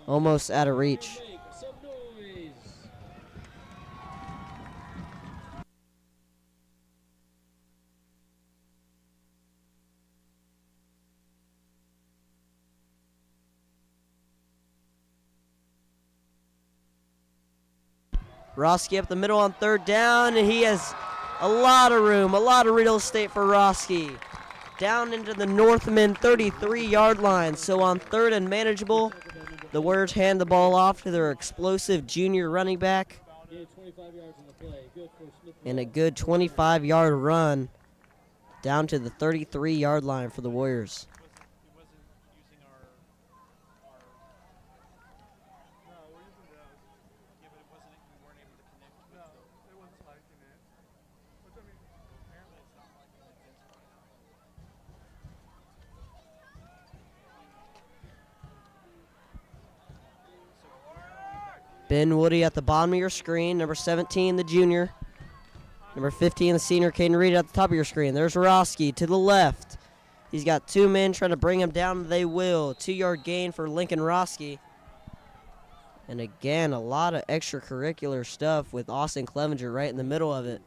Almost out of reach. Roski up the middle on third down, and he has a lot of room, a lot of real estate for Roski. Down into the Northmen 33-yard line. So on third and manageable, the Warriors hand the ball off to their explosive junior running back. And a good 25-yard run down to the 33-yard line for the Warriors. Ben Woody at the bottom of your screen. Number 17, the junior. Number 15, the senior, Caden Reed at the top of your screen. There's Roski to the left. He's got two men trying to bring him down. They will. 2-yard gain for Lincoln Roski. And again, a lot of extracurricular stuff with Austin Clevenger right in the middle of it.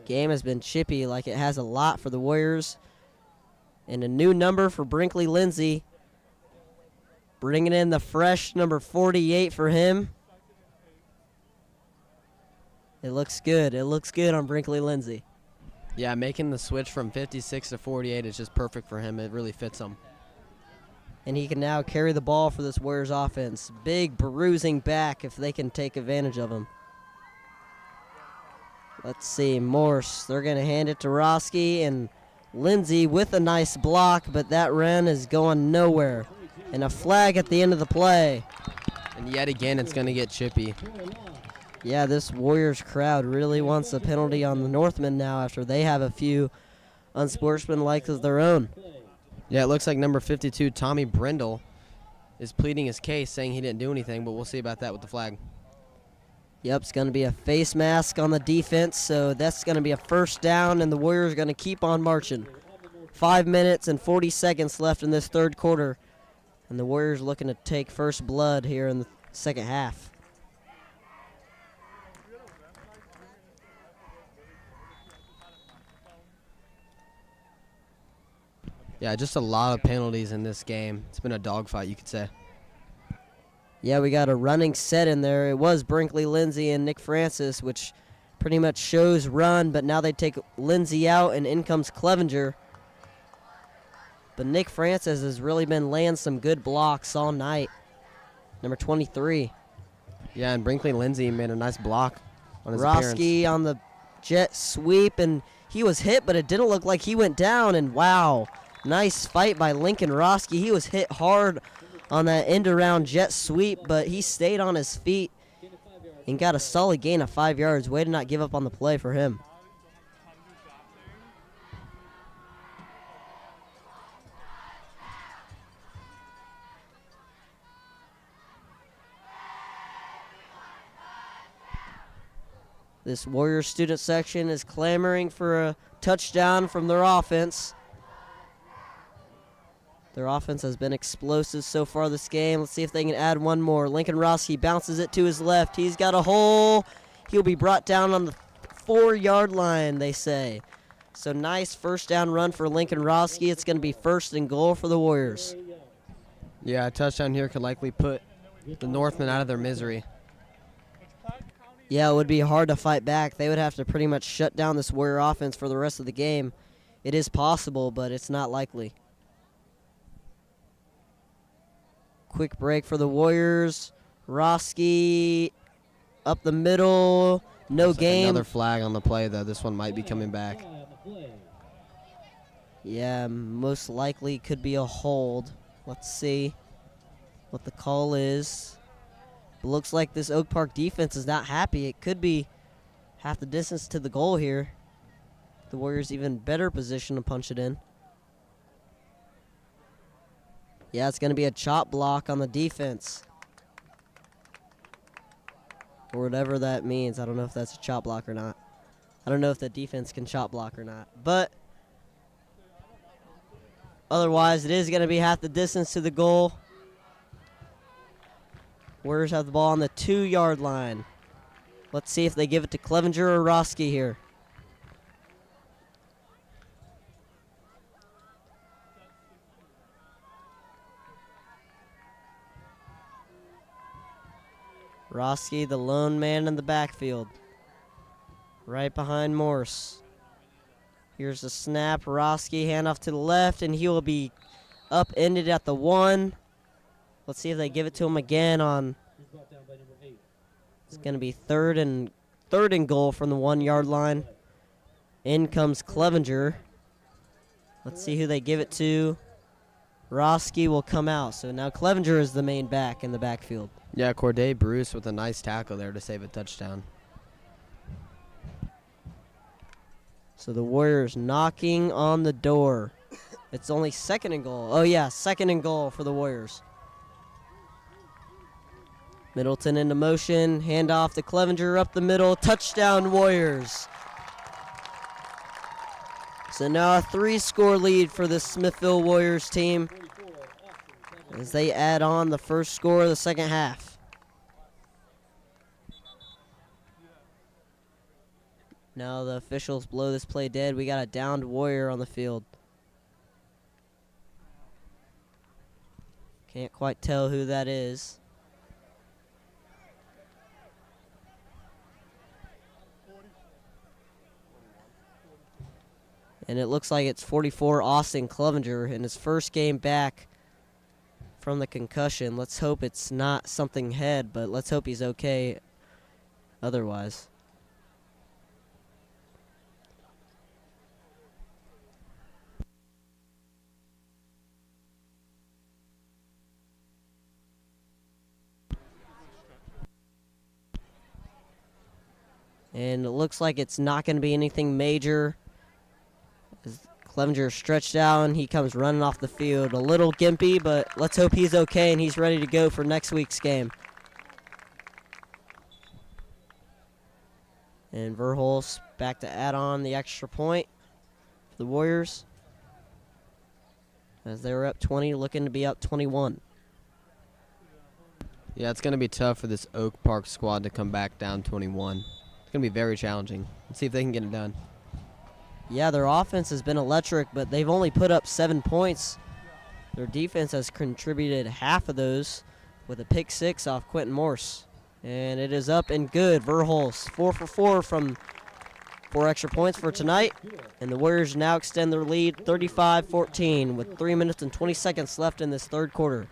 Game has been chippy like it has a lot for the Warriors. And a new number for Brinkley Lindsay. Bringing in the fresh number 48 for him. It looks good. It looks good on Brinkley Lindsay. Yeah, making the switch from 56 to 48 is just perfect for him. It really fits him. And he can now carry the ball for this Warriors offense. Big bruising back if they can take advantage of him. Let's see, Morse. They're going to hand it to Roski, and Lindsay with a nice block, but that run is going nowhere. And a flag at the end of the play. And yet again, it's going to get chippy. Yeah, this Warriors crowd really wants a penalty on the Northmen now after they have a few unsportsmanlike of their own. Yeah, it looks like number 52, Tommy Brindle, is pleading his case, saying he didn't do anything, but we'll see about that with the flag. Yep, it's going to be a face mask on the defense, so that's going to be a first down, and the Warriors are going to keep on marching. 5 minutes and 40 seconds left in this third quarter. And the Warriors looking to take first blood here in the second half. Yeah, just a lot of penalties in this game. It's been a dogfight, you could say. Yeah, we got a running set in there. It was Brinkley Lindsay and Nick Francis, which pretty much shows run, but now they take Lindsay out, and in comes Clevenger. But Nick Francis has really been laying some good blocks all night. Number 23. Yeah, and Brinkley Lindsay made a nice block on his appearance. Roski on the jet sweep, and he was hit, but it didn't look like he went down. And wow, nice fight by Lincoln Roski. He was hit hard on that end-around jet sweep, but he stayed on his feet and got a solid gain of 5 yards. Way to not give up on the play for him. This Warriors student section is clamoring for a touchdown from their offense. Their offense has been explosive so far this game. Let's see if they can add one more. Lincoln Roski bounces it to his left. He's got a hole. He'll be brought down on the 4-yard line, they say. So nice first down run for Lincoln Roski. It's going to be first and goal for the Warriors. Yeah, a touchdown here could likely put the Northmen out of their misery. Yeah, it would be hard to fight back. They would have to pretty much shut down this Warrior offense for the rest of the game. It is possible, but it's not likely. Quick break for the Warriors. Roski up the middle. No gain. Another flag on the play, though. This one might be coming back. Yeah, most likely could be a hold. Let's see what the call is. Looks like this Oak Park defense is not happy. It could be half the distance to the goal here. The Warriors even better position to punch it in. Yeah, it's going to be a chop block on the defense. Or whatever that means. I don't know if that's a chop block or not. I don't know if the defense can chop block or not. But Otherwise, it is going to be half the distance to the goal. Warriors have the ball on the 2-yard line. Let's see if they give it to Clevenger or Roski here. Roski, the lone man in the backfield. Right behind Morse. Here's the snap. Roski, handoff to the left, and he will be upended at the 1. Let's see if they give it to him again on. It's going to be third and goal from the 1-yard line. In comes Clevenger. Let's see who they give it to. Roski will come out. So now Clevenger is the main back in the backfield. Yeah, Corday Bruce with a nice tackle there to save a touchdown. So the Warriors knocking on the door. It's only 2nd and goal. Oh, yeah, 2nd and goal for the Warriors. Middleton into motion. Handoff to Clevenger up the middle. Touchdown, Warriors. So now a 3-score lead for the Smithville Warriors team as they add on the first score of the second half. Now the officials blow this play dead. We got a downed Warrior on the field. Can't quite tell who that is. And it looks like it's 44 Austin Clevenger in his first game back from the concussion. Let's hope it's not something head, but let's hope he's okay otherwise. And it looks like it's not going to be anything major. Clevenger stretched out and he comes running off the field. A little gimpy, but let's hope he's okay and he's ready to go for next week's game. And Verhol's back to add on the extra point for the Warriors. As they were up 20, looking to be up 21. Yeah, it's going to be tough for this Oak Park squad to come back down 21. It's going to be very challenging. Let's see if they can get it done. Yeah, their offense has been electric, but they've only put up 7 points. Their defense has contributed half of those with a pick 6 off Quentin Morse. And it is up and good. Verhol's 4 for 4 from 4 extra points for tonight. And the Warriors now extend their lead 35-14 with 3 minutes and 20 seconds left in this third quarter.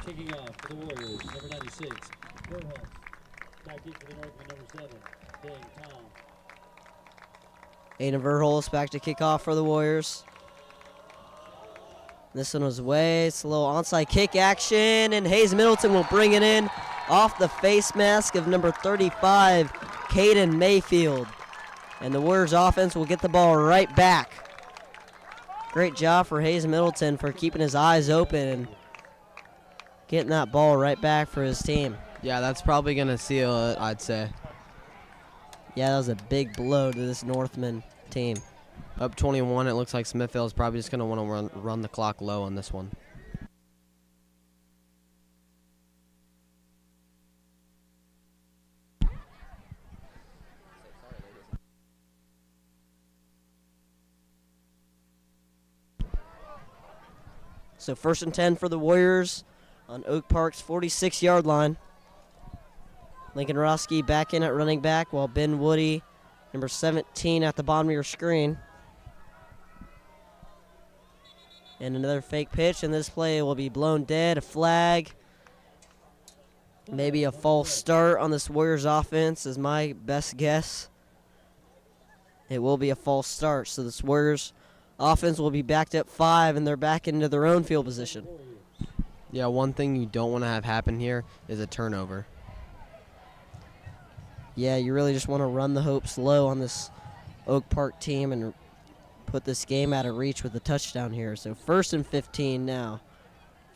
Kicking off for the Warriors, number 96, Verhol. Back in for the Northmen, number 7, Dang Tong. Aiden Verhol's back to kick off for the Warriors. This one was away. It's a little onside kick action, and Hayes Middleton will bring it in off the face mask of number 35, Caden Mayfield. And the Warriors offense will get the ball right back. Great job for Hayes Middleton for keeping his eyes open and getting that ball right back for his team. Yeah, that's probably going to seal it, I'd say. Yeah, that was a big blow to this Northman team. Up 21, it looks like Smithville is probably just going to want to run the clock low on this one. So 1st and 10 for the Warriors on Oak Park's 46-yard line. Lincoln Roski back in at running back while Ben Woody, number 17, at the bottom of your screen. And another fake pitch, and this play will be blown dead. A flag. Maybe a false start on this Warriors offense is my best guess. It will be a false start, so this Warriors offense will be backed up 5, and they're back into their own field position. Yeah, one thing you don't want to have happen here is a turnover. Yeah, you really just want to run the hopes low on this Oak Park team and put this game out of reach with a touchdown here. So 1st and 15 now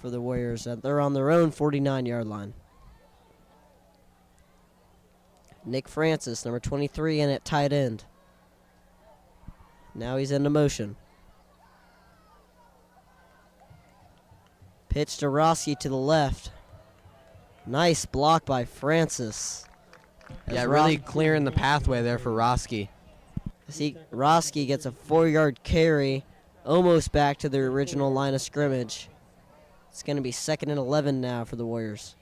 for the Warriors. They're on their own 49-yard line. Nick Francis, number 23, in at tight end. Now he's into motion. Pitch to Roski to the left. Nice block by Francis. Yeah, really clearing the pathway there for Roski. See, Roski gets a 4-yard carry, almost back to their original line of scrimmage. It's going to be 2nd and 11 now for the Warriors.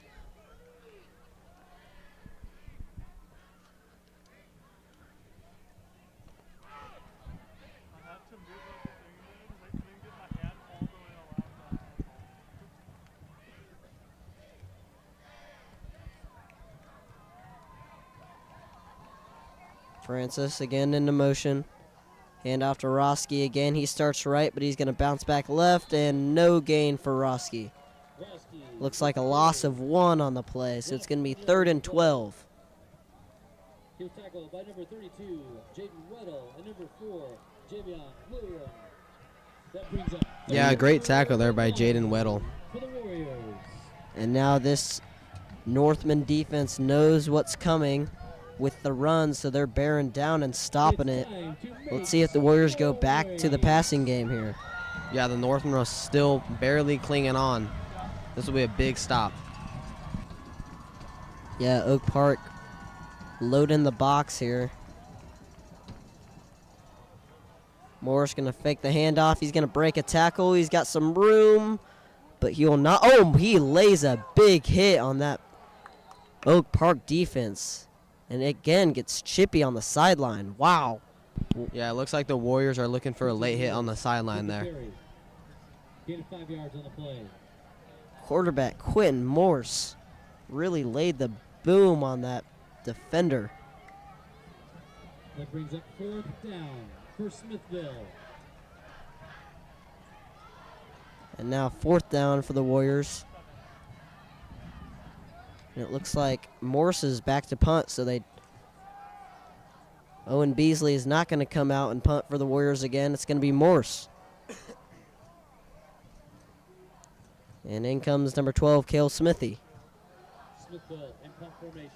Francis again into motion. Hand off to Roski again. He starts right, but he's going to bounce back left, and no gain for Roski. Looks like a loss of 1 on the play, so it's going to be 3rd and 12. He was tackled by number 32, Jaden Weddle, and number 4, Javion Williams. That brings up. Yeah, great tackle there by Jaden Weddle. For the Warriors. And now this Northman defense knows what's coming with the run, so they're bearing down and stopping it. Let's see if the Warriors go back to the passing game here. Yeah, the Northmen are still barely clinging on. This will be a big stop. Yeah, Oak Park loading the box here. Morris going to fake the handoff. He's going to break a tackle. He's got some room, but he will not. Oh, he lays a big hit on that Oak Park defense. And again, gets chippy on the sideline. Wow. Yeah, it looks like the Warriors are looking for a late hit on the sideline there. Gain of 5 yards on the play. Quarterback Quentin Morse really laid the boom on that defender. That brings up 4th down for Smithville. And now 4th down for the Warriors. And it looks like Morse is back to punt, so Owen Beasley is not going to come out and punt for the Warriors again. It's going to be Morse. And in comes number 12, Cale Smithy. Smithville in punt formation.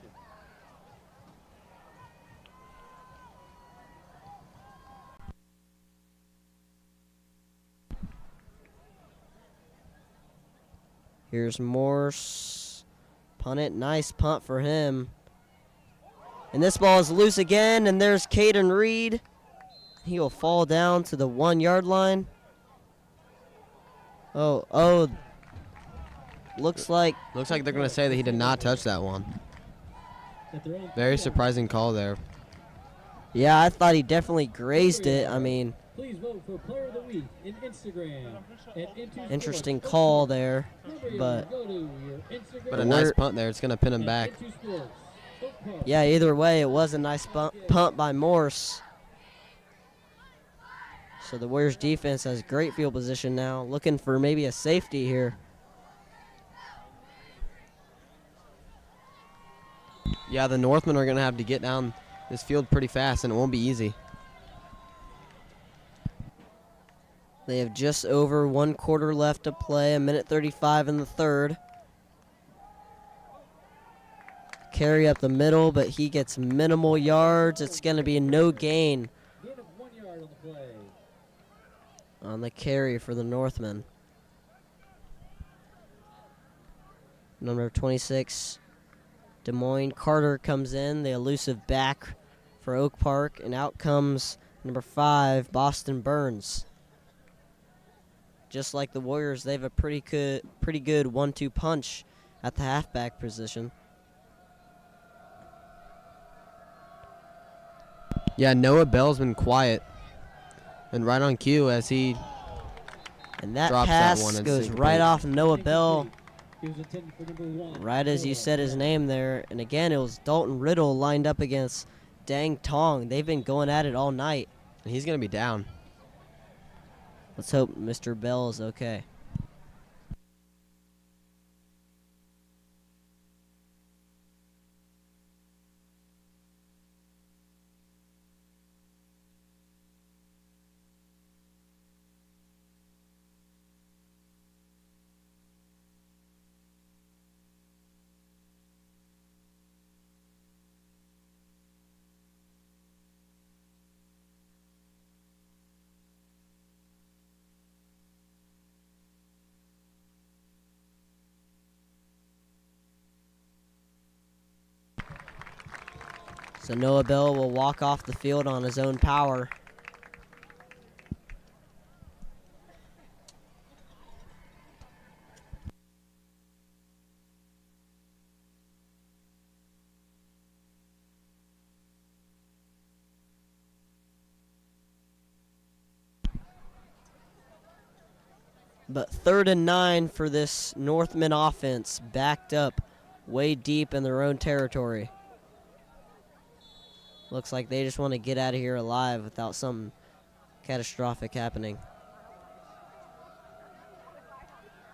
Here's Morse. Punt it. Nice punt for him. And this ball is loose again, and there's Caden Reed. He will fall down to the 1-yard line. Oh. Looks like they're going to say that he did not touch that one. Very surprising call there. Yeah, I thought he definitely grazed it. I mean, Please vote for Player of the Week in Instagram. Interesting call there, but a nice punt there. It's going to pin him back. Yeah, either way, it was a nice punt by Morse. So the Warriors defense has great field position now, looking for maybe a safety here. Yeah, the Northmen are going to have to get down this field pretty fast, and it won't be easy. They have just over 1 quarter left to play, 1:35 in the 3rd. Carry up the middle, but he gets minimal yards. It's going to be no gain on the carry for the Northmen. Number 26, Des Moines Carter comes in, the elusive back for Oak Park, and out comes number 5, Boston Burns. just like the Warriors, they have a pretty good 1-2 punch at the halfback position. Yeah, Noah Bell's been quiet and right on cue as he And that drops pass that one and goes syncopates. right off Noah Bell, He was intended for number 1. right as you said his name there. And again, it was Dalton Riddle lined up against Dang Tong. They've been going at it all night. And he's going to be down. Let's hope Mr. Bell is okay. So Noah Bell will walk off the field on his own power. But 3rd and 9 for this Northman offense, backed up way deep in their own territory. Looks like they just want to get out of here alive without something catastrophic happening.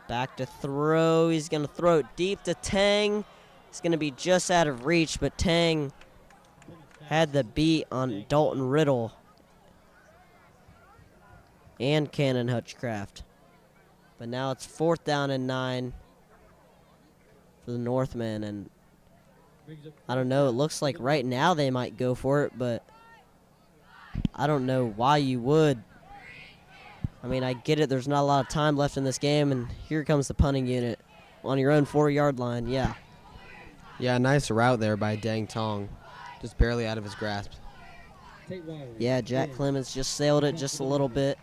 Back to throw. He's going to throw it deep to Tang. It's going to be just out of reach, but Tang had the beat on Dalton Riddle and Cannon Hutchcraft. But now it's 4th down and 9 for the Northmen, and I don't know, it looks like right now they might go for it, but I don't know why you would. I mean, I get it, there's not a lot of time left in this game, and here comes the punting unit on your own 4-yard line. Yeah. Yeah, nice route there by Dang Tong. Just barely out of his grasp. Yeah, Jack Clemens just sailed it just a little bit.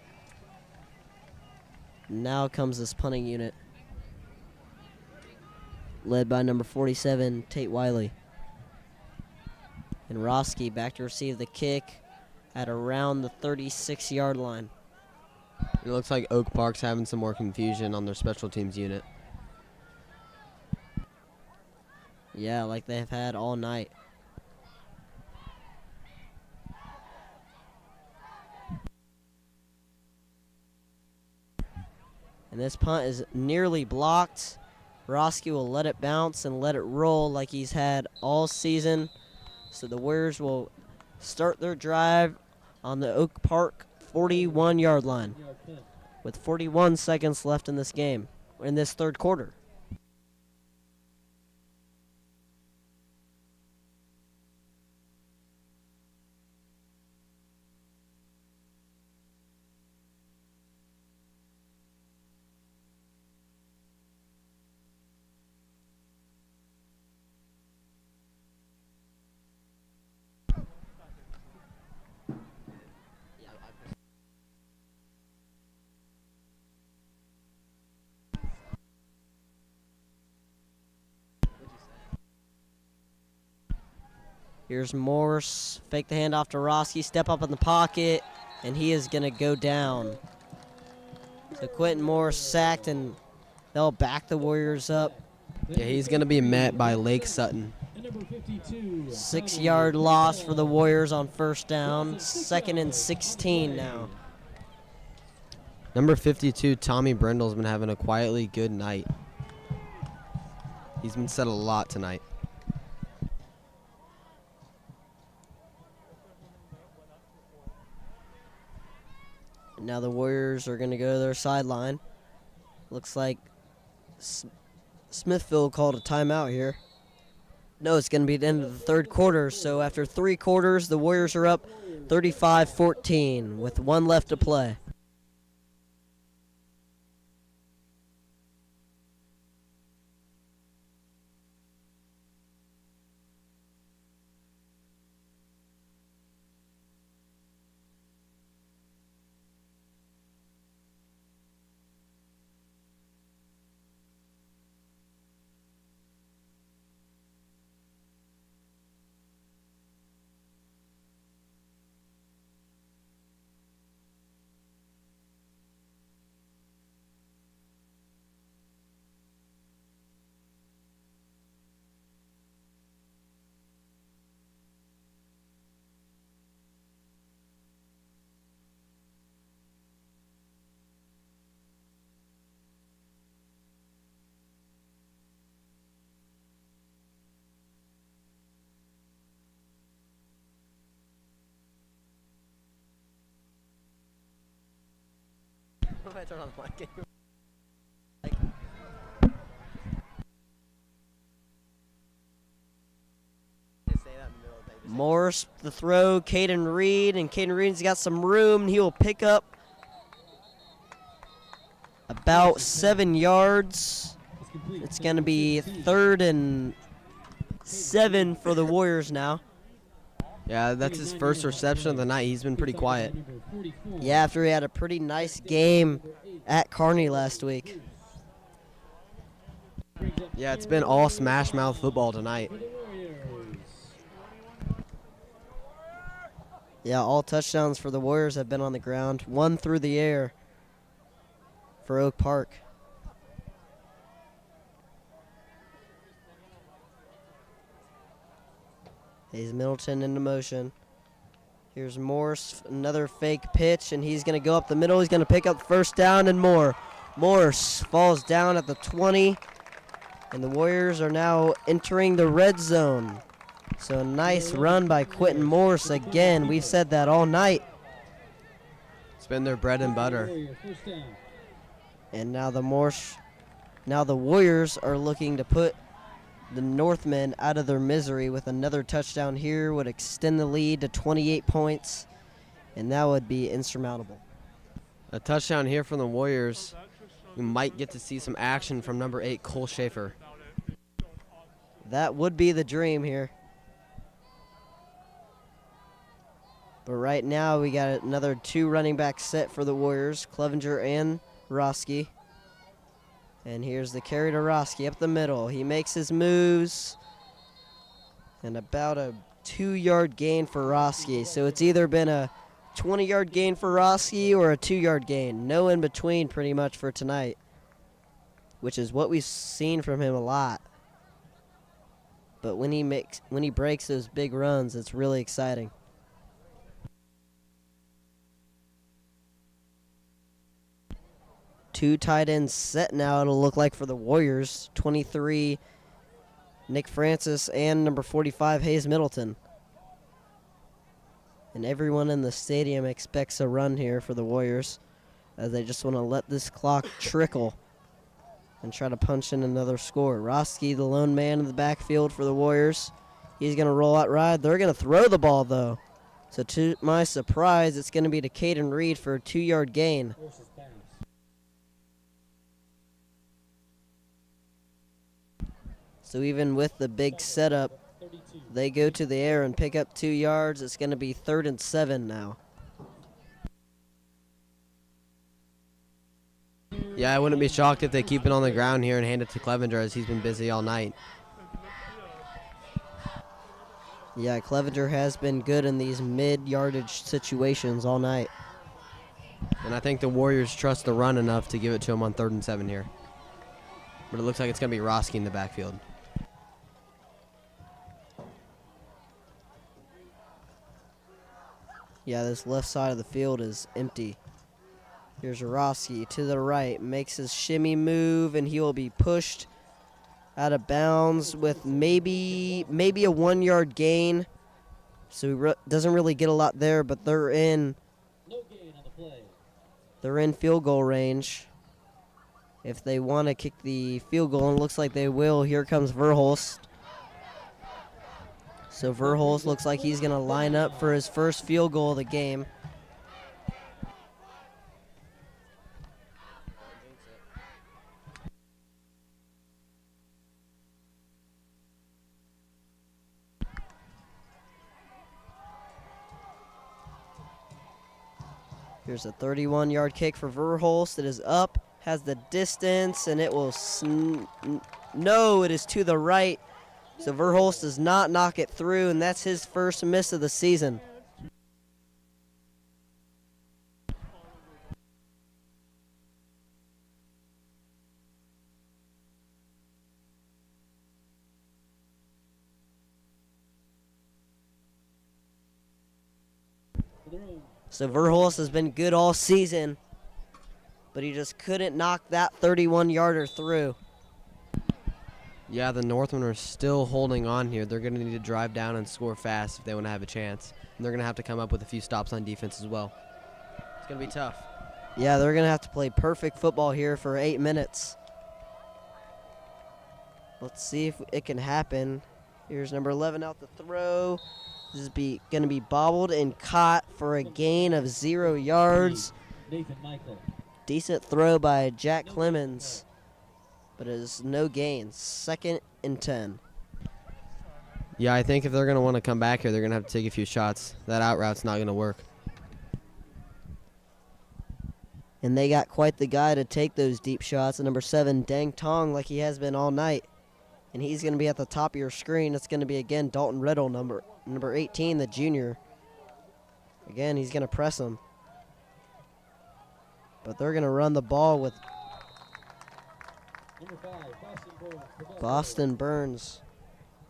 Now comes this punting unit, led by number 47, Tate Wiley. And Roski back to receive the kick at around the 36-yard line. It looks like Oak Park's having some more confusion on their special teams unit. Yeah, like they've had all night. And this punt is nearly blocked. Roski will let it bounce and let it roll like he's had all season. So the Warriors will start their drive on the Oak Park 41-yard line with 41 seconds left in this game, in this 3rd quarter. Here's Morse, fake the handoff to Roski, step up in the pocket, and he is going to go down. So Quentin Morse sacked, and they'll back the Warriors up. Yeah, he's going to be met by Lake Sutton. 6-yard loss for the Warriors on 1st down. 2nd and 16 now. Number 52, Tommy Brindle's been having a quietly good night. He's been said a lot tonight. Now the Warriors are going to go to their sideline. Looks like Smithville called a timeout here. No, it's going to be the end of the 3rd quarter. So after 3 quarters, the Warriors are up 35-14 with 1 left to play. What if I turn on the mic? Morse, the throw, Caden Reed, and Caden Reed's got some room. He will pick up about 7 yards. It's going to be 3rd and 7 for the Warriors now. Yeah, that's his first reception of the night. He's been pretty quiet. Yeah, after he had a pretty nice game at Kearney last week. Yeah, it's been all smash mouth football tonight. Yeah, all touchdowns for the Warriors have been on the ground. 1 through the air for Oak Park. Hayes Middleton into motion. Here's Morse, another fake pitch, and he's going to go up the middle. He's going to pick up first down and more. Morse falls down at the 20, and the Warriors are now entering the red zone. So a nice run by Quentin Morse again. We've said that all night. It's been their bread and butter. And now the Warriors are looking to put the Northmen out of their misery with another touchdown here. Would extend the lead to 28 points, and that would be insurmountable. A touchdown here from the Warriors. We might get to see some action from number 8, Cole Schaefer. That would be the dream here. But right now we got another 2 running back set for the Warriors, Clevenger and Roski. And here's the carry to Roski up the middle. He makes his moves. And about a 2-yard gain for Roski. So it's either been a 20-yard gain for Roski or a 2-yard gain. No in between pretty much for tonight, which is what we've seen from him a lot. But when he breaks those big runs, it's really exciting. Two tight ends set now, it'll look like, for the Warriors. 23, Nick Francis, and number 45, Hayes Middleton. And everyone in the stadium expects a run here for the Warriors, as they just want to let this clock trickle and try to punch in another score. Roski, the lone man in the backfield for the Warriors. He's going to roll out wide. They're going to throw the ball, though. So to my surprise, it's going to be to Caden Reed for a 2-yard gain. So even with the big setup, they go to the air and pick up 2 yards. It's going to be 3rd and 7 now. Yeah, I wouldn't be shocked if they keep it on the ground here and hand it to Clevenger, as he's been busy all night. Yeah, Clevenger has been good in these mid-yardage situations all night. And I think the Warriors trust the run enough to give it to him on 3rd and 7 here. But it looks like it's going to be Roski in the backfield. Yeah, this left side of the field is empty. Here's Roski to the right, makes his shimmy move, and he will be pushed out of bounds with maybe a 1-yard gain. So he doesn't really get a lot there, but they're in field goal range. If they want to kick the field goal, and it looks like they will, here comes Verhol. So Verhol looks like he's going to line up for his first field goal of the game. Here's a 31-yard kick for Verhol. It is up, has the distance, and it will no, it is to the right. So Verhol does not knock it through, and that's his first miss of the season. So Verhol has been good all season, but he just couldn't knock that 31-yarder through. Yeah, the Northmen are still holding on here. They're going to need to drive down and score fast if they want to have a chance. And they're going to have to come up with a few stops on defense as well. It's going to be tough. Yeah, they're going to have to play perfect football here for 8 minutes. Let's see if it can happen. Here's number 11 out the throw. This is going to be bobbled and caught for a gain of 0 yards. Nathan Michael. Decent throw by Jack Clemens, but it is no gain. 2nd and 10. Yeah, I think if they're going to want to come back here, they're going to have to take a few shots. That out route's not going to work. And they got quite the guy to take those deep shots. Number 7, Dang Tong, like he has been all night. And he's going to be at the top of your screen. It's going to be, again, Dalton Riddle, number 18, the junior. Again, he's going to press him. But they're going to run the ball with Number 5, Boston Burns. Boston Burns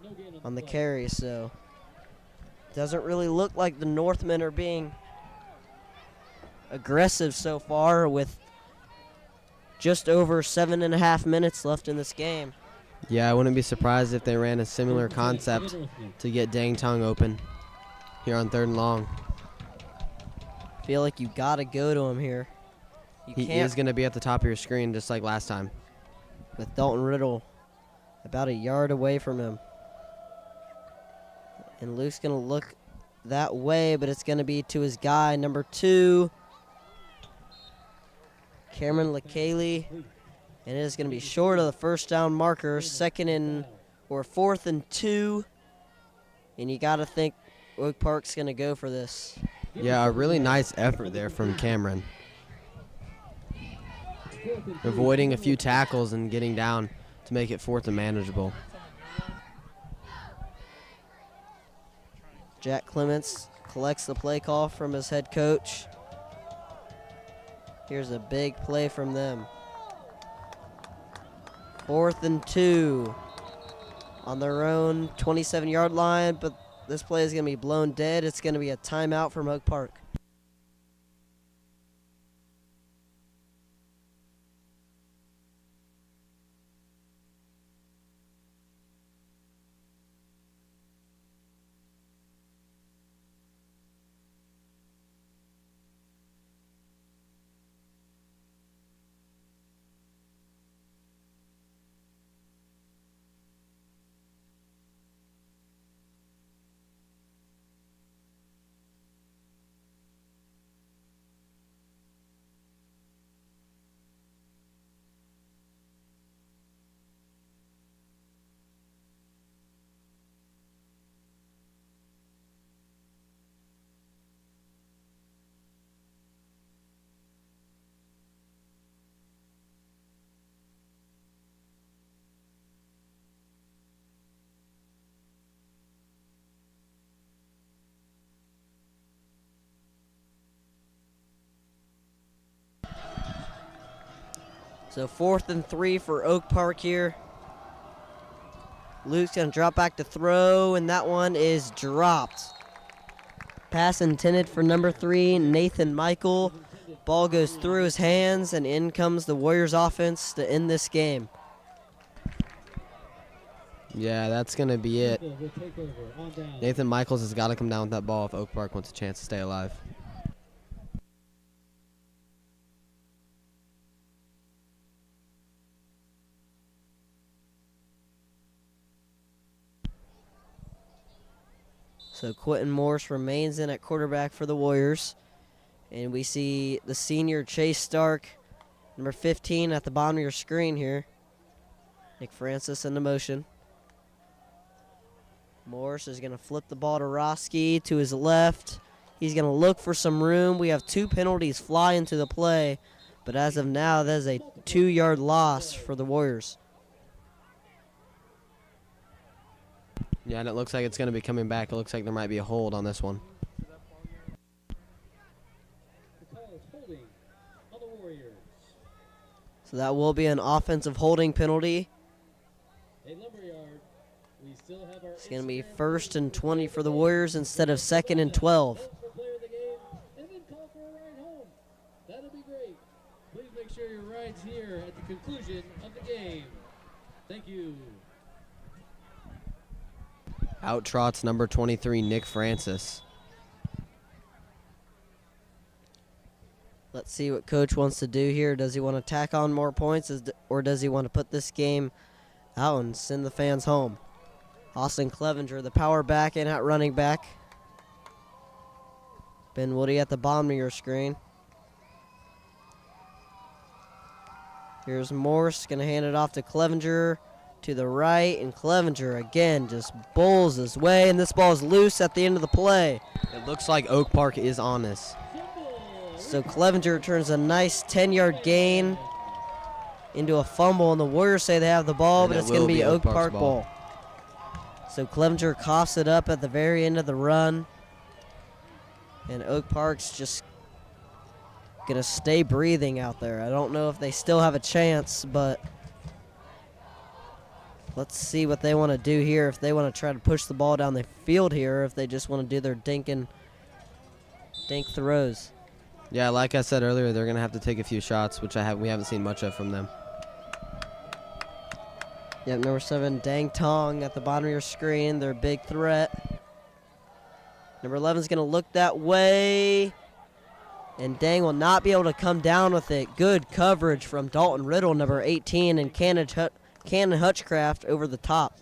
No gain on the play. carry. So doesn't really look like the Northmen are being aggressive so far with just over 7.5 minutes left in this game. Yeah, I wouldn't be surprised if they ran a similar concept to get Dang Tong open here on 3rd and long. Feel like you got to go to him here. You He can't is going to be at the top of your screen just like last time. with Dalton Riddle about a yard away from him. And Luke's going to look that way, but it's going to be to his guy, number 2, Cameron LeCayley. And it is going to be short of the first down marker, 4th and 2. And you got to think Oak Park's going to go for this. Yeah, a really nice effort there from Cameron. Avoiding a few tackles and getting down to make it 4th and manageable. Jack Clements collects the play call from his head coach. Here's a big play from them. 4th and 2 on their own 27-yard line, but this play is going to be blown dead. It's going to be a timeout from Oak Park. So 4th and 3 for Oak Park here. Luke's going to drop back to throw, and that one is dropped. Pass intended for number 3, Nathan Michael. Ball goes through his hands, and in comes the Warriors offense to end this game. Yeah, that's going to be it. Will take over on down. Nathan Michaels has got to come down with that ball if Oak Park wants a chance to stay alive. So Quentin Morse remains in at quarterback for the Warriors. And we see the senior Chase Stark, number 15, at the bottom of your screen here. Nick Francis in the motion. Morse is going to flip the ball to Roski to his left. He's going to look for some room. We have 2 penalties fly into the play. But as of now, that is a 2-yard loss for the Warriors. Yeah, and it looks like it's going to be coming back. It looks like there might be a hold on this one. The call is holding on the Warriors. So that will be an offensive holding penalty. A lumberyard. We still have our It's going to be Instagram 1st and 20 for the Warriors instead of 2nd and 12. vote for player of the game, and then call for a ride home. That'll be great. Please make sure your ride's here at the conclusion of the game. Thank you. Out trots number 23, Nick Francis. Let's see what coach wants to do here. Does he want to tack on more points, or does he want to put this game out and send the fans home? Austin Clevenger, the power back and at running back. Ben Woody at the bottom of your screen. Here's Morse, going to hand it off to Clevenger to the right, and Clevenger again just bowls his way, and this ball is loose at the end of the play. It looks like Oak Park is on this. So Clevenger turns a nice 10-yard gain into a fumble, and the Warriors say they have the ball, And but it it's going to will be be Oak Oak Park Park's ball. So Clevenger coughs it up at the very end of the run, and Oak Park's just going to stay breathing out there. I don't know if they still have a chance, but let's see what they want to do here, if they want to try to push the ball down the field here, or if they just want to do their dink throws. Yeah, like I said earlier, they're going to have to take a few shots, which we haven't seen much of from them. Yep, number 7, Dang Tong at the bottom of your screen, their big threat. Number 11 is going to look that way, and Dang will not be able to come down with it. Good coverage from Dalton Riddle, number 18, and Cannon Hutchcraft over the top.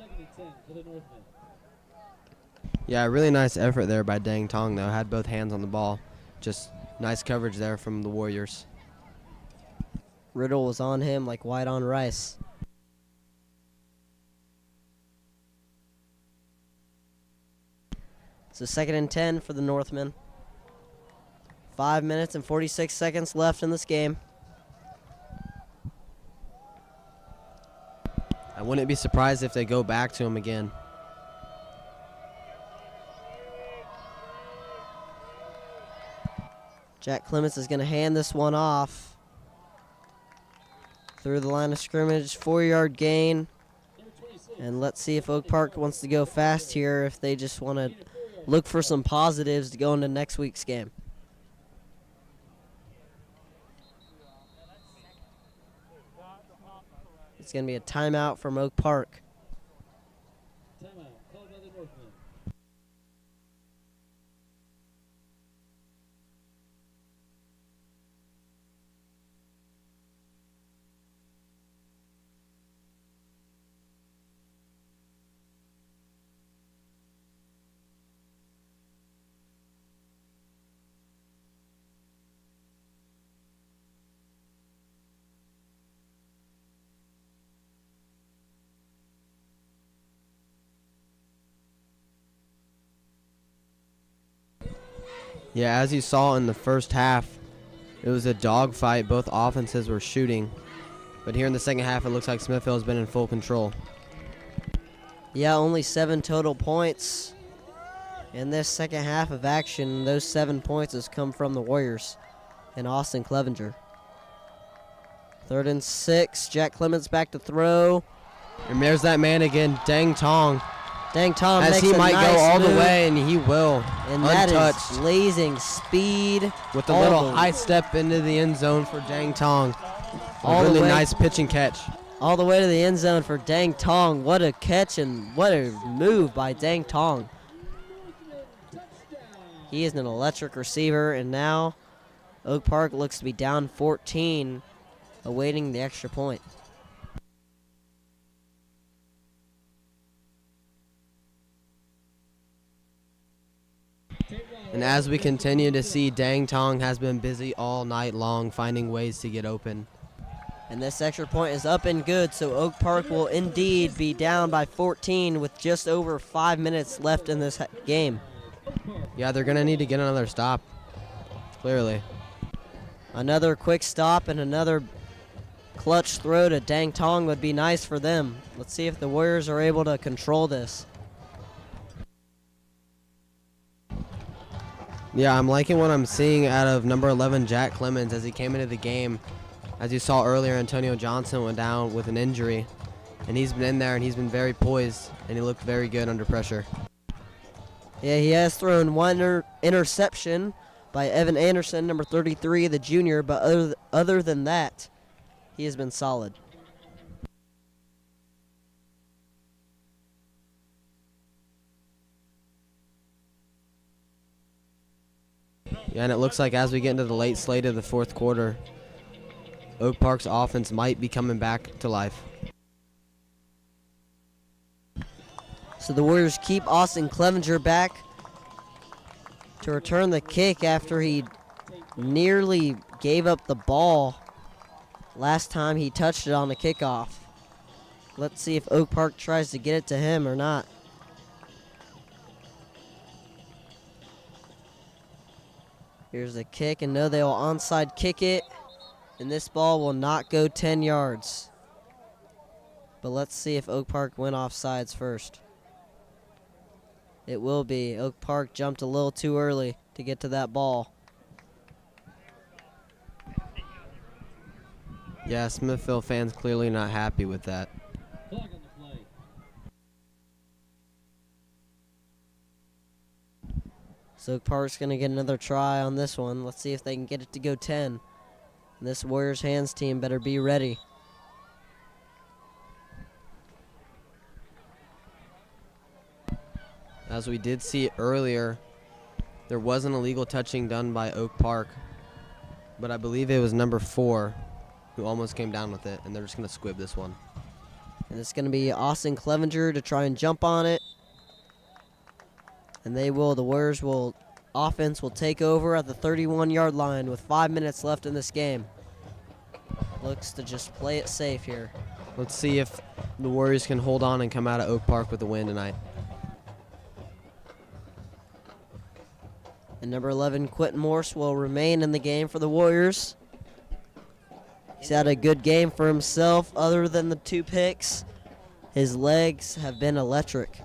Yeah, really nice effort there by Dang Tong, though. Had both hands on the ball. Just nice coverage there from the Warriors. Riddle was on him like white on rice. So 2nd and 10 for the Northmen. 5 minutes and 46 seconds left in this game. I wouldn't be surprised if they go back to him again. Jack Clements is going to hand this one off through the line of scrimmage. 4-yard gain. And let's see if Oak Park wants to go fast here, if they just want to look for some positives to go into next week's game. It's going to be a timeout from Oak Park. Timeout called by the Northmen. Yeah, as you saw in the first half, it was a dogfight. Both offenses were shooting. But here in the second half, it looks like Smithville has been in full control. Yeah, only 7 total points in this second half of action. Those 7 points has come from the Warriors and Austin Clevenger. 3rd and 6. Jack Clements back to throw. And there's that man again, Dang Tong. Dang Tong As makes he a might nice go all the move, way, and he will. and that untouched. is blazing speed. With a all little the- high step into the end zone for Dang Tong. All A the really way- nice pitch and catch. all the way to the end zone for Dang Tong. What a catch and what a move by Dang Tong. He is an electric receiver, and now Oak Park looks to be down 14, awaiting the extra point. And as we continue to see, Dang Tong has been busy all night long finding ways to get open. And this extra point is up and good, so Oak Park will indeed be down by 14 with just over 5 minutes left in this game. Yeah, they're going to need to get another stop, clearly. Another quick stop and another clutch throw to Dang Tong would be nice for them. Let's see if the Warriors are able to control this. Yeah, I'm liking what I'm seeing out of number 11, Jack Clemens, as he came into the game. As you saw earlier, Antonio Johnson went down with an injury, and he's been in there, and he's been very poised, and he looked very good under pressure. Yeah, he has thrown one interception by Evan Anderson, number 33, the junior, but other than that, he has been solid. Yeah, and it looks like as we get into the late slate of the fourth quarter, Oak Park's offense might be coming back to life. So the Warriors keep Austin Clevenger back to return the kick after he nearly gave up the ball last time he touched it on the kickoff. Let's see if Oak Park tries to get it to him or not. Here's the kick, and no, they will onside kick it, and this ball will not go 10 yards. But let's see if Oak Park went offsides first. It will be. Oak Park jumped a little too early to get to that ball. Yeah, Smithville fans clearly not happy with that. Flag on the play. So Oak Park's going to get another try on this one. Let's see if they can get it to go 10. And this Warriors hands team better be ready. As we did see earlier, there was an illegal touching done by Oak Park, but I believe it was number 4 who almost came down with it, and they're just going to squib this one. And it's going to be Austin Clevenger to try and jump on it. And they will. The Warriors will, offense will take over at the 31-yard line with 5 minutes left in this game. Looks to just play it safe here. Let's see if the Warriors can hold on and come out of Oak Park with a win tonight. And number 11, Quentin Morse, will remain in the game for the Warriors. He's had a good game for himself other than the 2 picks. His legs have been electric.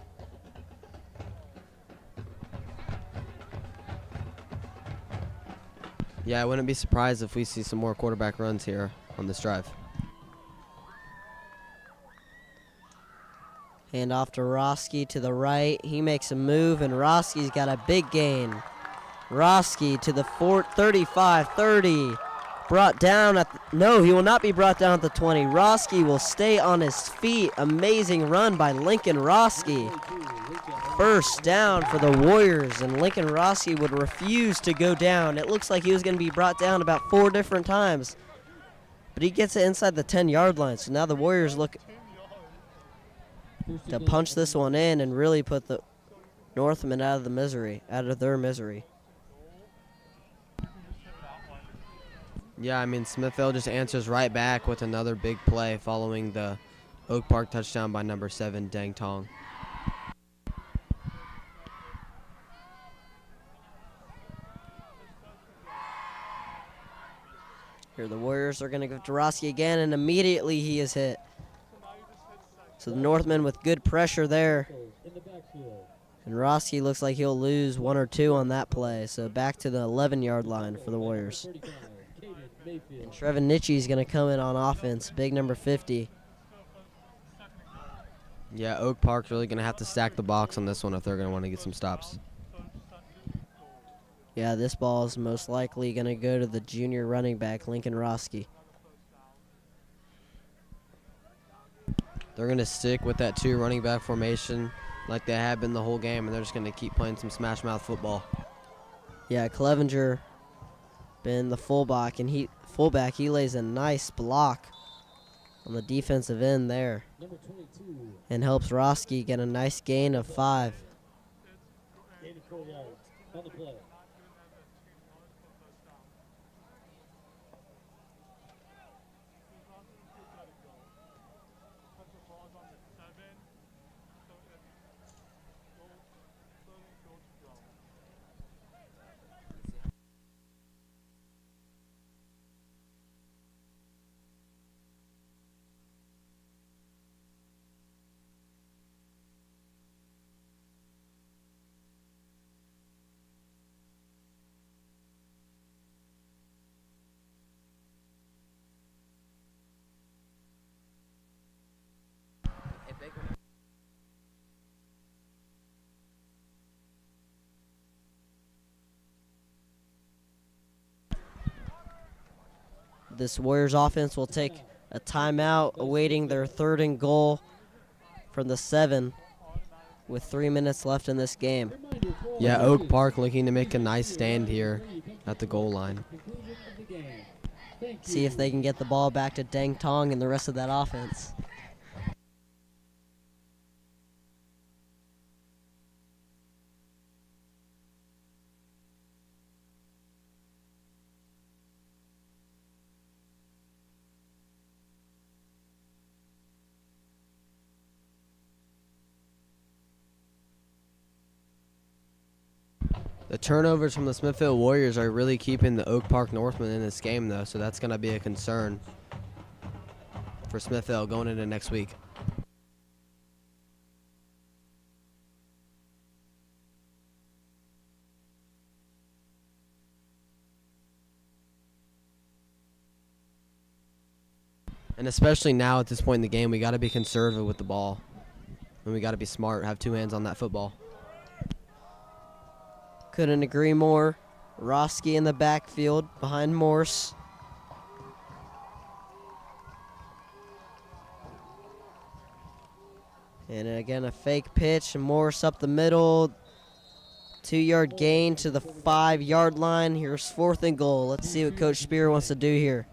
Yeah, I wouldn't be surprised if we see some more quarterback runs here on this drive. Hand off to Roski to the right. He makes a move, and Roski's got a big gain. Roski to the 35-30. Brought down at the, no, he will not be brought down at the 20. Roski will stay on his feet. Amazing run by Lincoln Roski. First down for the Warriors, and Lincoln Roski would refuse to go down. It looks like he was going to be brought down about 4 different times, but he gets it inside the 10-yard line. So now the Warriors look to punch this one in and really put the Northmen out of their misery. Yeah, I mean, Smithville just answers right back with another big play following the Oak Park touchdown by number 7, Dang Tong. Here the Warriors are going to go to Roski again, and immediately he is hit. So the Northmen with good pressure there. And Roski looks like he'll lose 1 or 2 on that play. So back to the 11-yard line for the Warriors. And Trevin Nitchie is going to come in on offense, big number 50. Yeah, Oak Park's really going to have to stack the box on this one if they're going to want to get some stops. Yeah, this ball is most likely going to go to the junior running back, Lincoln Roski. They're going to stick with that 2 running back formation like they have been the whole game, and they're just going to keep playing some smash mouth football. Yeah, Clevenger been the fullback, and he lays a nice block on the defensive end there and helps Roski get a nice gain of 5. On the play. This Warriors offense will take a timeout, awaiting their 3rd and goal from the 7 with 3 minutes left in this game. Yeah, Oak Park looking to make a nice stand here at the goal line. Conclusion of the game. Thank See if they can get the ball back to Dang Tong and the rest of that offense. The turnovers from the Smithville Warriors are really keeping the Oak Park Northmen in this game, though, so that's going to be a concern for Smithville going into next week. And especially now at this point in the game, we got to be conservative with the ball. And we got to be smart, have two hands on that football. Couldn't agree more. Roski in the backfield behind Morse. And again, a fake pitch. Morse up the middle. 2-yard gain to the 5-yard line. Here's 4th and goal. Let's see what Coach Spear wants to do here.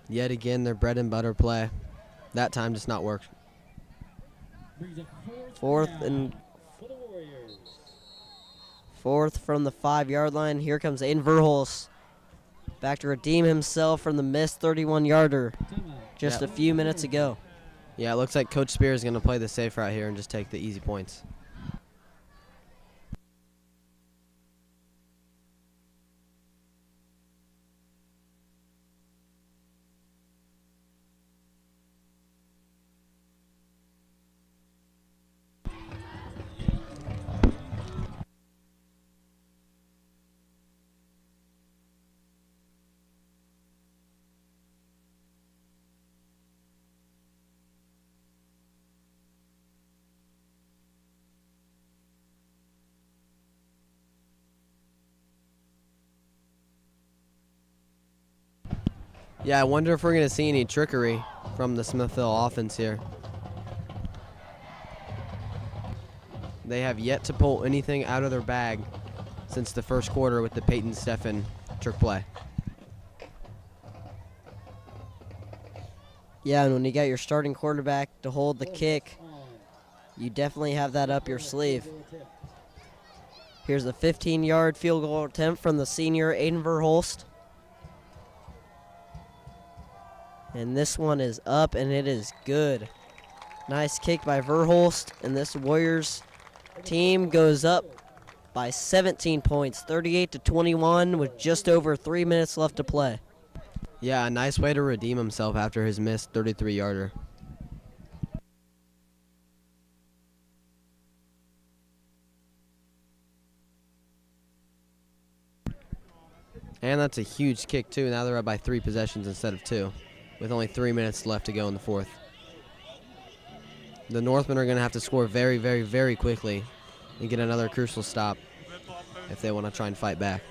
Yet again, their bread and butter play. That time just not worked. 4th and 4th from the 5-yard line. Here comes Aiden Verhol back to redeem himself from the missed 31-yarder just a few minutes ago. Yeah, it looks like Coach Spear is going to play the safe route here and just take the easy points. Yeah, I wonder if we're going to see any trickery from the Smithville offense here. They have yet to pull anything out of their bag since the first quarter with the Peyton Steffen trick play. Yeah, and when you got your starting quarterback to hold the kick, you definitely have that up your sleeve. Here's a 15-yard field goal attempt from the senior Aiden Verholst. And this one is up, and it is good. Nice kick by Verholst, and this Warriors team goes up by 17 points, 38-21, with just over 3 minutes left to play. Yeah, a nice way to redeem himself after his missed 33-yarder. And that's a huge kick, too. Now they're up by 3 possessions instead of 2, with only 3 minutes left to go in the fourth. The Northmen are going to have to score very, very, very quickly and get another crucial stop if they want to try and fight back.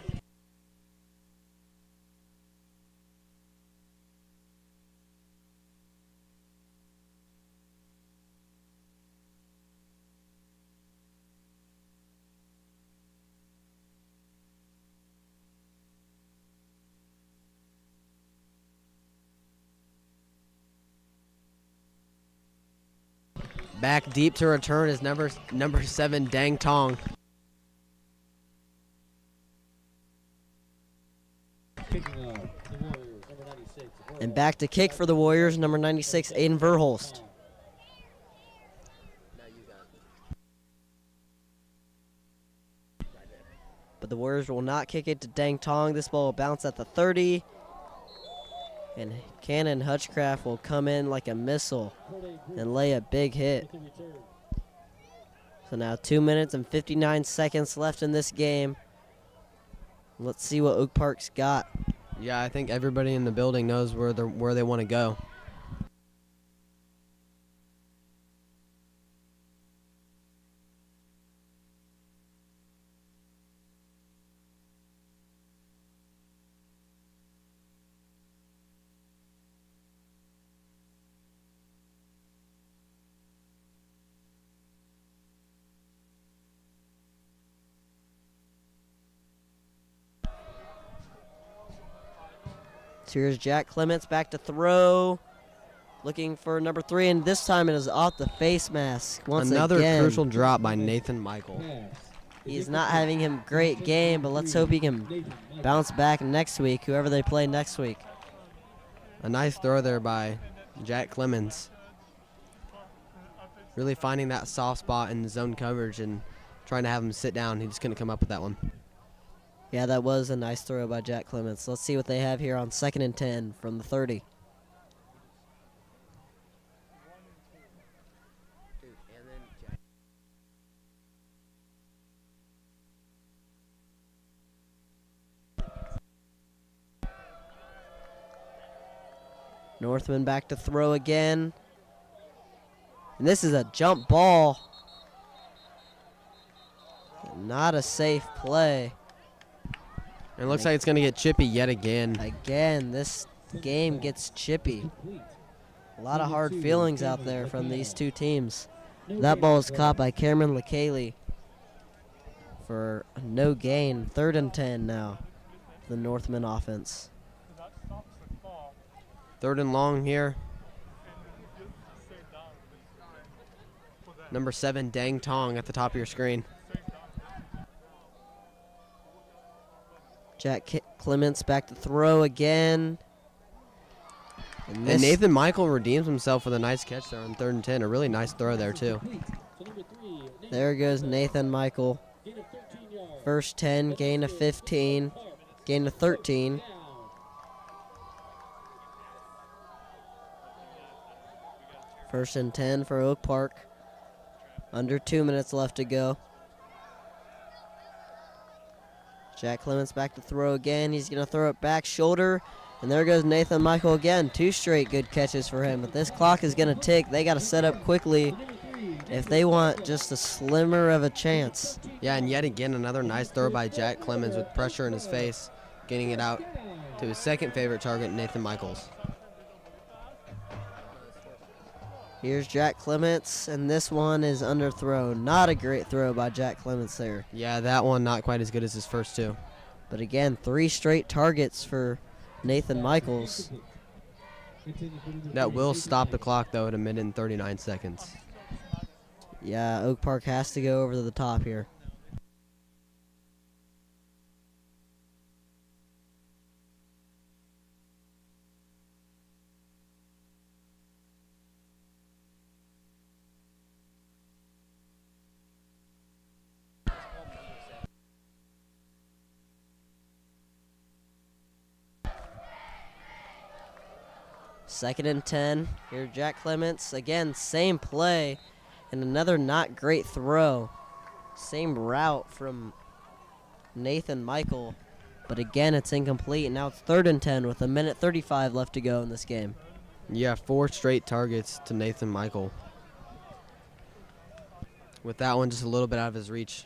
Back deep to return is number 7, Dang Tong. And back to kick for the Warriors, number 96, Aiden Verholst. But the Warriors will not kick it to Dang Tong. This ball will bounce at the 30. And Cannon Hutchcraft will come in like a missile and lay a big hit. So now 2 minutes and 59 seconds left in this game. Let's see what Oak Park's got. Yeah, I think everybody in the building knows where they want to go. So here's Jack Clements back to throw. Looking for number 3, and this time it is off the face mask. Once Another again, crucial drop by Nathan Michael. he's not having a great game, but let's hope he can bounce back next week, whoever they play next week. A nice throw there by Jack Clemens. Really finding that soft spot in zone coverage and trying to have him sit down. He just couldn't come up with that one. Yeah, that was a nice throw by Jack Clements. Let's see what they have here on 2nd and 10 from the 30. Northman back to throw again. And this is a jump ball. Not a safe play. And it looks like it's going to get chippy yet again. Again, this game gets chippy. A lot of hard feelings out there from these two teams. That ball is caught by Cameron LeCayley for no gain. 3rd and 10 now, the Northman offense. 3rd and long here. Number 7, Dang Tong at the top of your screen. Jack Clements back to throw again. And Nathan Michael redeems himself with a nice catch there on 3rd and 10. A really nice throw there, too. There goes Nathan Michael. First 10, gain of 15, gain of 13. First and 10 for Oak Park. Under 2 minutes left to go. Jack Clements back to throw again. He's going to throw it back shoulder. And there goes Nathan Michael again. 2 straight good catches for him. But this clock is going to tick. They got to set up quickly if they want just a slimmer of a chance. Yeah, and yet again, another nice throw by Jack Clemens with pressure in his face, getting it out to his 2nd favorite target, Nathan Michaels. Here's Jack Clements, and this one is underthrown. Not a great throw by Jack Clements there. Yeah, that one not quite as good as his first 2. But again, 3 straight targets for Nathan Michaels. That will stop the clock, though, at 1 minute and 39 seconds. Yeah, Oak Park has to go over to the top here. Second and 10. Here, Jack Clements. Again, same play. And another not great throw. Same route from Nathan Michael. But again, it's incomplete. And now it's 3rd and 10 with 1:35 left to go in this game. Yeah, 4 straight targets to Nathan Michael. With that one just a little bit out of his reach.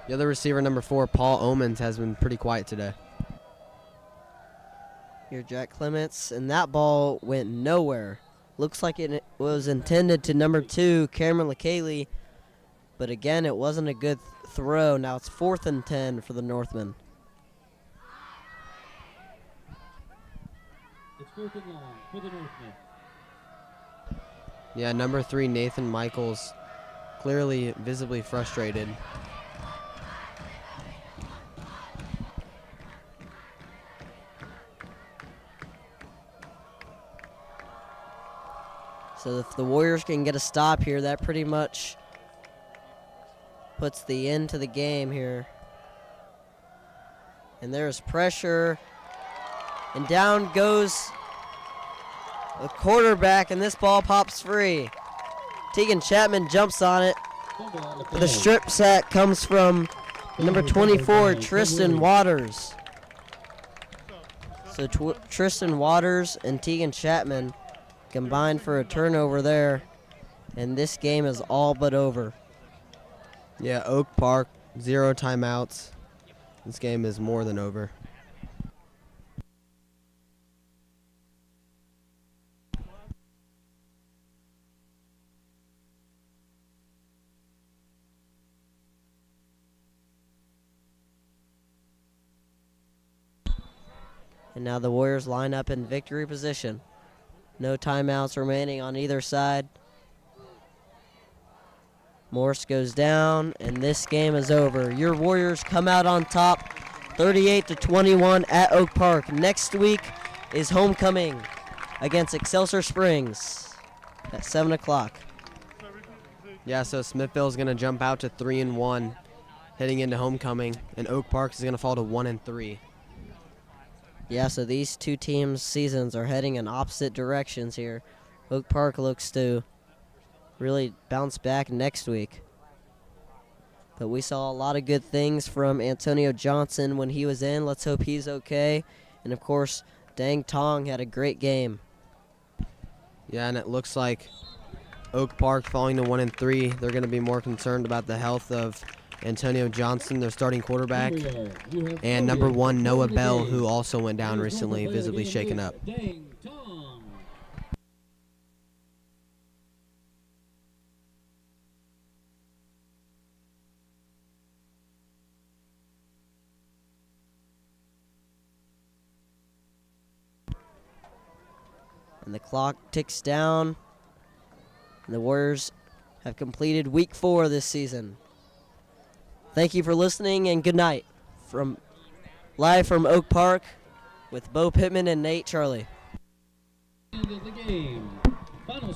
The other receiver, number 4, Paul Omens, has been pretty quiet today. Here, Jack Clements, and that ball went nowhere. Looks like it was intended to number 2, Cameron LeCayley, but again, it wasn't a good throw. Now it's 4th and 10 for the Northmen. It's 4th and long for the Northmen. Yeah, number 3, Nathan Michaels, clearly visibly frustrated. So if the Warriors can get a stop here, that pretty much puts the end to the game here. And there's pressure. And down goes the quarterback, and this ball pops free. Tegan Chapman jumps on it. But the strip sack comes from number 24, Tristan Waters. So Tristan Waters and Tegan Chapman combined for a turnover there, and this game is all but over. Yeah, Oak Park, 0 timeouts. This game is more than over. And now the Warriors line up in victory position. No timeouts remaining on either side. Morse goes down, and this game is over. Your Warriors come out on top, 38-21 at Oak Park. Next week is homecoming against Excelsior Springs at 7 o'clock. Yeah, so Smithville is going to jump out to 3-1 heading into homecoming, and Oak Park is going to fall to 1-3. Yeah, so these two teams' seasons are heading in opposite directions here. Oak Park looks to really bounce back next week. But we saw a lot of good things from Antonio Johnson when he was in. Let's hope he's okay. And, of course, Dang Tong had a great game. Yeah, and it looks like Oak Park falling to 1-3. They're going to be more concerned about the health of Antonio Johnson, their starting quarterback, and number 1, Noah Bell, who also went down recently, visibly shaken up. Dang Tong. And the clock ticks down. And the Warriors have completed week 4 this season. Thank you for listening, and good night. Live from Oak Park with Bo Pittman and Nate Charlie. End of the game. Final